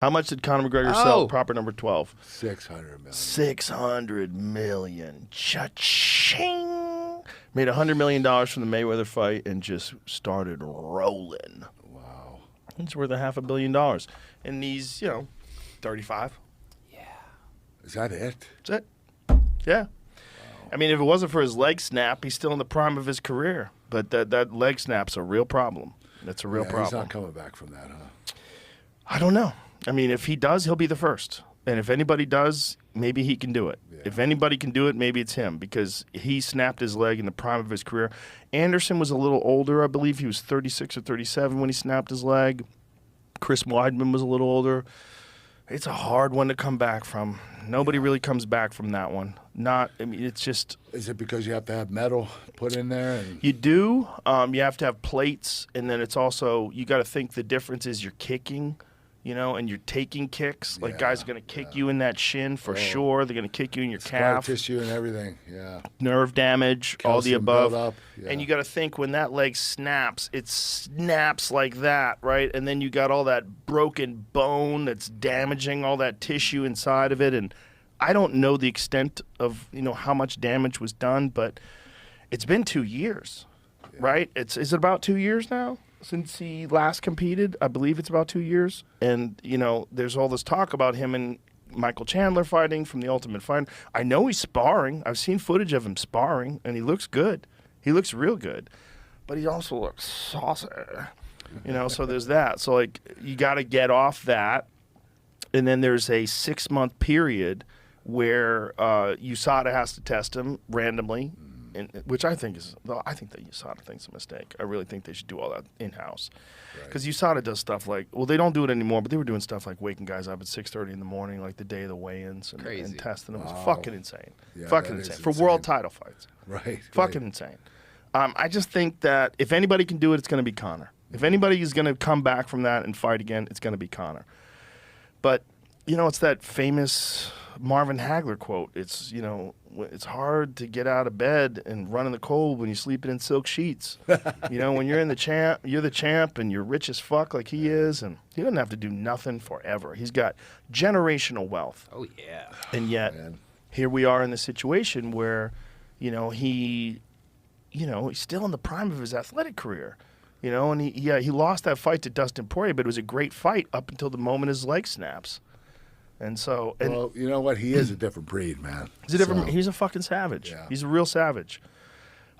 How much did Conor McGregor sell proper number 12? 600 million. 600 million. Cha-ching. Made $100 million from the Mayweather fight and just started rolling. Wow. It's worth $500 million. And he's, 35. Yeah. Is that it? That's it. Yeah. Wow. I mean, if it wasn't for his leg snap, he's still in the prime of his career. But that leg snap's a real problem. That's a real problem. He's not coming back from that, huh? I don't know. I mean, if he does, he'll be the first. And if anybody does, maybe he can do it. Yeah. If anybody can do it, maybe it's him because he snapped his leg in the prime of his career. Anderson was a little older. I believe he was 36 or 37 when he snapped his leg. Chris Weidman was a little older. It's a hard one to come back from. Nobody really comes back from that one. It's just... Is it because you have to have metal put in there? You do. You have to have plates. And then it's also, you got to think the difference is you're kicking. And you're taking kicks. Like, guys are going to kick you in that shin for sure. They're going to kick you in your calf. Scar tissue and everything, Nerve damage, calcium, all the above. Build up. And you got to think when that leg snaps, it snaps like that, right? And then you got all that broken bone that's damaging all that tissue inside of it. And I don't know the extent of, how much damage was done, but it's been 2 years, right? Is it about 2 years now? Since he last competed, I believe it's about 2 years. And, there's all this talk about him and Michael Chandler fighting from the Ultimate Fighter. I know he's sparring. I've seen footage of him sparring, and he looks good. He looks real good. But he also looks saucy, so there's that. So, you got to get off that. And then there's a 6-month period where USADA has to test him randomly. Which I think that USADA thinks a mistake. I really think they should do all that in-house. Because USADA does stuff like, they don't do it anymore, but they were doing stuff like waking guys up at 6:30 in the morning, like the day of the weigh-ins, and testing them. It's fucking insane. Fucking insane. For world title fights. Right. Fucking insane. I just think that if anybody can do it, it's going to be Conor. If anybody is going to come back from that and fight again, it's going to be Conor. But, it's that famous Marvin Hagler quote. It's, it's hard to get out of bed and run in the cold when you're sleeping in silk sheets. When you're you're the champ and you're rich as fuck like he is, and he doesn't have to do nothing forever. He's got generational wealth. Oh, yeah. And yet, here we are in the situation where, he's still in the prime of his athletic career. And he lost that fight to Dustin Poirier, but it was a great fight up until the moment his leg snaps. And so, well, you know what? He is a different breed, man. He's a fucking savage. Yeah. He's a real savage.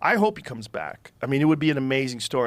I hope he comes back. I mean, it would be an amazing story.